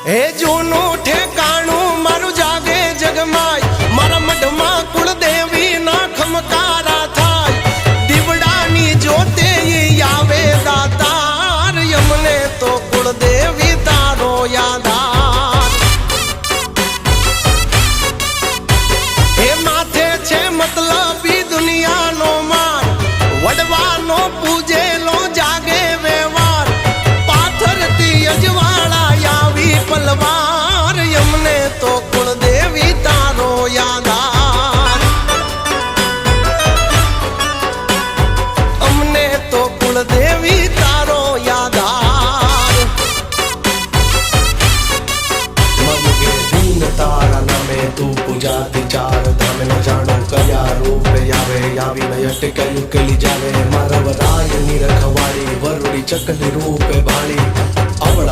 હે જૂનું ઠેકાણું મારું જાગે જગમાય, મારા મઢમાં કુળદેવી ના ખમકારા થાય, દીવડાની જોતે આવે દાતાર, યમને તો કુળદેવી તારો યાદાર. હે માથે છે મતલબી દુનિયાનો માર, વડવાનો પૂજેલો જાગે વ્યવહાર, પાથરતી અજવાળા આવી પલવાર, યમને તો કુળદેવી તારો યાદાર. અમને તો કુળદેવી તારો યાદાર. મગે દીન તારા નામે તું પૂજાતી ચાર ધામે, ન જાણો કયા રૂપે આવે, આવીને અટકલી ઉકેલી જાવે, મારા વરાયની રખવાડી વરુડી ચકલી રૂપે ભાળી,